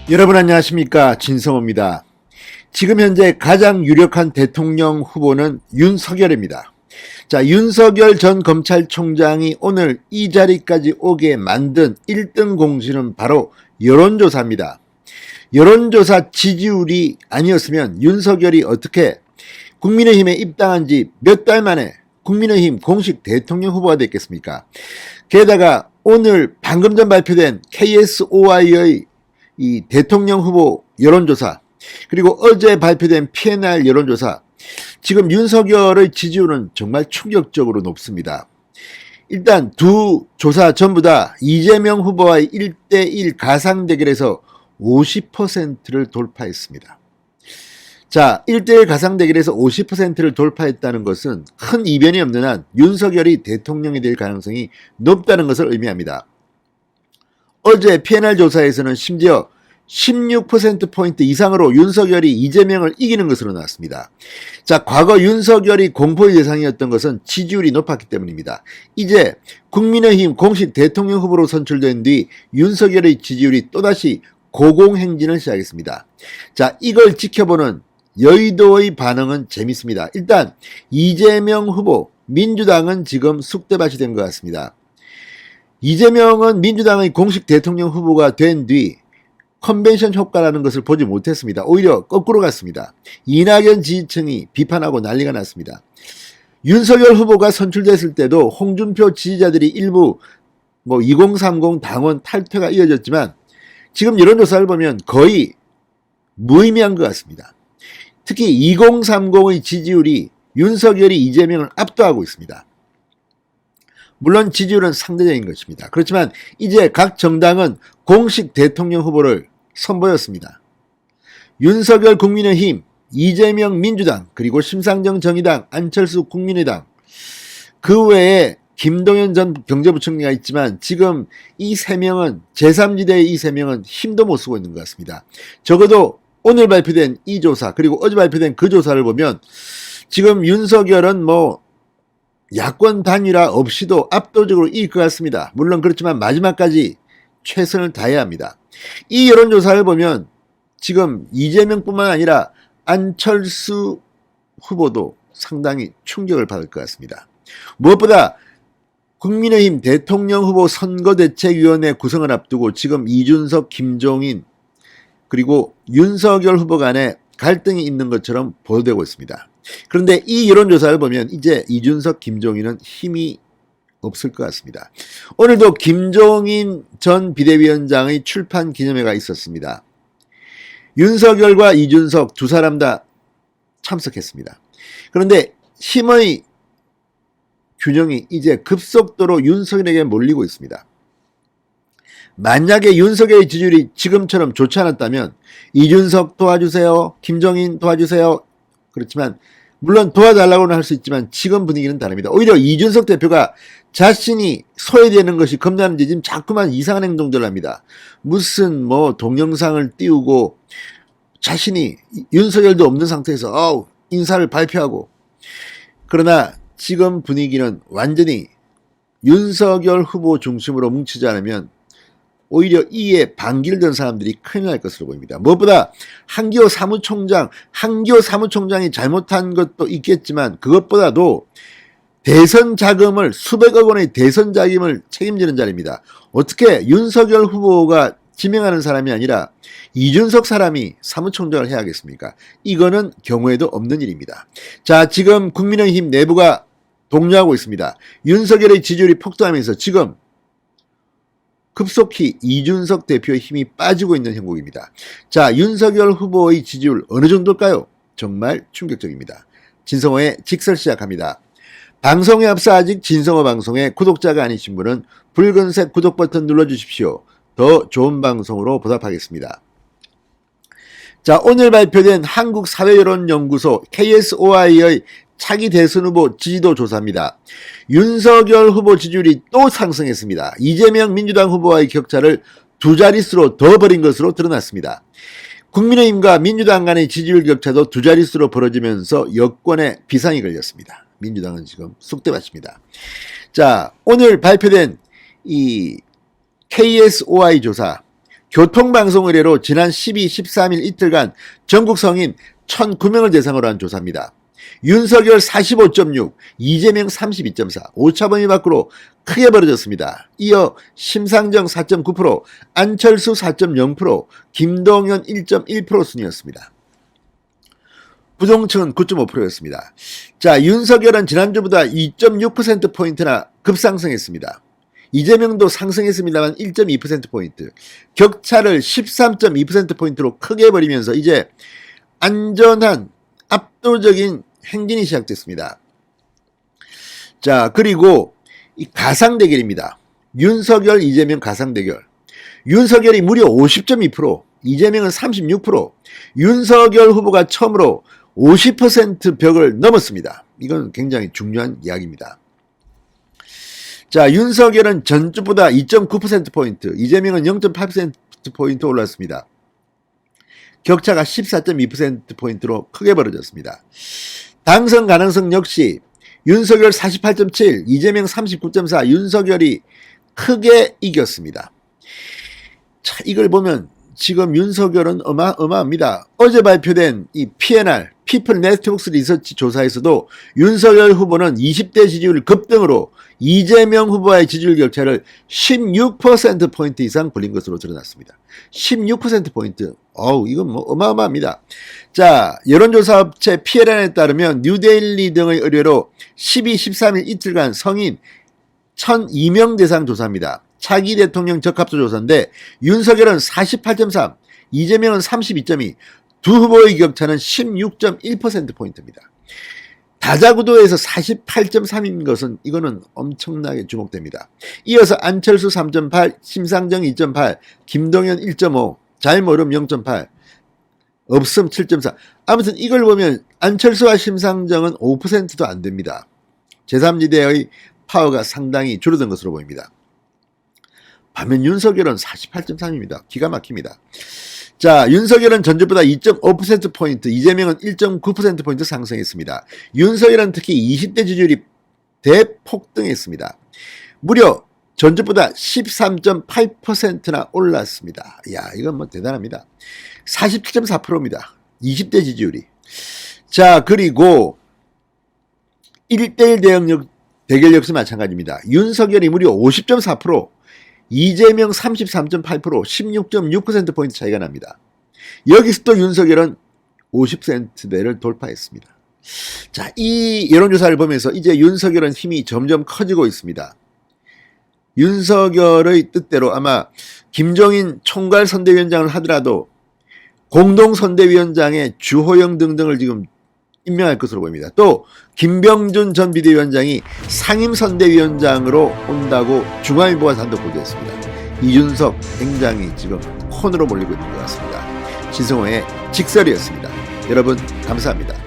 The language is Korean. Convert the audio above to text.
여러분 안녕하십니까, 진성호입니다. 지금 현재 가장 유력한 대통령 후보는 윤석열입니다. 자, 윤석열 전 검찰총장이 오늘 이 자리까지 오게 만든 1등 공신은 바로 여론조사입니다. 여론조사 지지율이 아니었으면 윤석열이 어떻게 국민의힘에 입당한 지 몇 달 만에 국민의힘 공식 대통령 후보가 됐겠습니까? 게다가 오늘 방금 전 발표된 KSOI의 이 대통령 후보 여론조사, 그리고 어제 발표된 PNR 여론조사, 지금 윤석열의 지지율은 정말 충격적으로 높습니다. 일단 두 조사 전부 다 이재명 후보와의 1대1 가상 대결에서 50%를 돌파했습니다. 자, 1대1 가상 대결에서 50%를 돌파했다는 것은 큰 이변이 없는 한 윤석열이 대통령이 될 가능성이 높다는 것을 의미합니다. 어제 PNR 조사에서는 심지어 16%포인트 이상으로 윤석열이 이재명을 이기는 것으로 나왔습니다. 자, 과거 윤석열이 공포의 대상이었던 것은 지지율이 높았기 때문입니다. 이제 국민의힘 공식 대통령 후보로 선출된 뒤 윤석열의 지지율이 또다시 고공행진을 시작했습니다. 자, 이걸 지켜보는 여의도의 반응은 재밌습니다. 일단 이재명 후보, 민주당은 지금 쑥대밭이 된 것 같습니다. 이재명은 민주당의 공식 대통령 후보가 된 뒤 컨벤션 효과라는 것을 보지 못했습니다. 오히려 거꾸로 갔습니다. 이낙연 지지층이 비판하고 난리가 났습니다. 윤석열 후보가 선출됐을 때도 홍준표 지지자들이 일부 2030 당원 탈퇴가 이어졌지만 지금 여론조사를 보면 거의 무의미한 것 같습니다. 특히 2030의 지지율이 윤석열이 이재명을 압도하고 있습니다. 물론 지지율은 상대적인 것입니다. 그렇지만 이제 각 정당은 공식 대통령 후보를 선보였습니다. 윤석열 국민의힘, 이재명 민주당, 그리고 심상정 정의당, 안철수 국민의당, 그 외에 김동연 전 경제부총리가 있지만 지금 이 세 명은 제3지대의 이 세 명은 힘도 못 쓰고 있는 것 같습니다. 적어도 오늘 발표된 이 조사, 그리고 어제 발표된 그 조사를 보면 지금 윤석열은 야권 단일화 없이도 압도적으로 이길 것 같습니다. 물론 그렇지만 마지막까지 최선을 다해야 합니다. 이 여론조사를 보면 지금 이재명뿐만 아니라 안철수 후보도 상당히 충격을 받을 것 같습니다. 무엇보다 국민의힘 대통령 후보 선거대책위원회 구성을 앞두고 지금 이준석, 김종인, 그리고 윤석열 후보 간에 갈등이 있는 것처럼 보도되고 있습니다. 그런데 이 여론조사를 보면 이제 이준석, 김종인은 힘이 없을 것 같습니다. 오늘도 김종인 전 비대위원장의 출판 기념회가 있었습니다. 윤석열과 이준석 두 사람 다 참석했습니다. 그런데 힘의 균형이 이제 급속도로 윤석열에게 몰리고 있습니다. 만약에 윤석열의 지지율이 지금처럼 좋지 않았다면 이준석 도와주세요, 김종인 도와주세요. 그렇지만 물론 도와달라고는 할 수 있지만 지금 분위기는 다릅니다. 오히려 이준석 대표가 자신이 소외되는 것이 겁나는지 지금 자꾸만 이상한 행동들을 합니다. 무슨 동영상을 띄우고 자신이 윤석열도 없는 상태에서 인사를 발표하고, 그러나 지금 분위기는 완전히 윤석열 후보 중심으로 뭉치지 않으면 오히려 이에 반기를 사람들이 큰일 날 것으로 보입니다. 무엇보다 한기호 사무총장이 잘못한 것도 있겠지만 그것보다도 대선 자금을 수백억 원의 대선 자금을 책임지는 자리입니다. 어떻게 윤석열 후보가 지명하는 사람이 아니라 이준석 사람이 사무총장을 해야 하겠습니까? 이거는 경우에도 없는 일입니다. 자, 지금 국민의힘 내부가 동요하고 있습니다. 윤석열의 지지율이 폭등하면서 지금 급속히 이준석 대표의 힘이 빠지고 있는 형국입니다. 자, 윤석열 후보의 지지율 어느 정도일까요? 정말 충격적입니다. 진성호의 직설 시작합니다. 방송에 앞서 아직 진성호 방송의 구독자가 아니신 분은 붉은색 구독 버튼 눌러주십시오. 더 좋은 방송으로 보답하겠습니다. 자, 오늘 발표된 한국사회여론연구소 KSOI의 차기 대선 후보 지지도 조사입니다. 윤석열 후보 지지율이 또 상승했습니다. 이재명 민주당 후보와의 격차를 두 자릿수로 더 벌인 것으로 드러났습니다. 국민의힘과 민주당 간의 지지율 격차도 두 자릿수로 벌어지면서 여권에 비상이 걸렸습니다. 민주당은 지금 쑥대밭입니다. 자, 오늘 발표된 이 KSOI 조사, 교통방송 의뢰로 지난 12, 13일 이틀간 전국 성인 1,009명을 대상으로 한 조사입니다. 윤석열 45.6, 이재명 32.4, 오차범위 밖으로 크게 벌어졌습니다. 이어 심상정 4.9%, 안철수 4.0%, 김동연 1.1% 순이었습니다. 부동층은 9.5%였습니다. 자, 윤석열은 지난주보다 2.6%포인트나 급상승했습니다. 이재명도 상승했습니다만 1.2%포인트, 격차를 13.2%포인트로 크게 벌이면서 이제 안전한 압도적인 행진이 시작됐습니다. 자, 그리고 이 가상대결입니다. 윤석열, 이재명 가상대결. 윤석열이 무려 50.2%, 이재명은 36%, 윤석열 후보가 처음으로 50% 벽을 넘었습니다. 이건 굉장히 중요한 이야기입니다. 자, 윤석열은 전주보다 2.9%포인트, 이재명은 0.8%포인트 올랐습니다. 격차가 14.2%포인트로 크게 벌어졌습니다. 당선 가능성 역시 윤석열 48.7, 이재명 39.4, 윤석열이 크게 이겼습니다. 자, 이걸 보면 지금 윤석열은 어마어마합니다. 어제 발표된 이 PNR, 피플 네트워크스 리서치 조사에서도 윤석열 후보는 20대 지지율 급등으로 이재명 후보와의 지지율 격차를 16%포인트 이상 벌린 것으로 드러났습니다. 16%포인트. 이건 뭐 어마어마합니다. 자, 여론조사 업체 PLN에 따르면 뉴데일리 등의 의뢰로 12, 13일 이틀간 성인 1,002명 대상 조사입니다. 차기 대통령 적합도 조사인데 윤석열은 48.3, 이재명은 32.2, 두 후보의 격차는 16.1%포인트입니다. 다자구도에서 48.3인 것은 이거는 엄청나게 주목됩니다. 이어서 안철수 3.8, 심상정 2.8, 김동연 1.5, 잘 모름 0.8, 없음 7.4. 아무튼 이걸 보면 안철수와 심상정은 5%도 안 됩니다. 제3지대의 파워가 상당히 줄어든 것으로 보입니다. 반면 윤석열은 48.3입니다. 기가 막힙니다. 자, 윤석열은 전주보다 2.5%포인트, 이재명은 1.9%포인트 상승했습니다. 윤석열은 특히 20대 지지율이 대폭등했습니다. 무려 전주보다 13.8%나 올랐습니다. 이야, 이건 뭐 대단합니다. 47.4%입니다. 20대 지지율이. 자, 그리고 1대1 대결 역시 마찬가지입니다. 윤석열이 무려 50.4%, 이재명 33.8%, 16.6%포인트 차이가 납니다. 여기서 또 윤석열은 50%대를 돌파했습니다. 자, 이 여론조사를 보면서 이제 윤석열은 힘이 점점 커지고 있습니다. 윤석열의 뜻대로 아마 김종인 총괄선대위원장을 하더라도 공동선대위원장의 주호영 등등을 지금 임명할 것으로 보입니다. 또 김병준 전 비대위원장이 상임선대위원장으로 온다고 중앙일보가 단독 보도했습니다. 이준석 굉장히 지금 콘으로 몰리고 있는 것 같습니다. 진성호의 직설이었습니다. 여러분 감사합니다.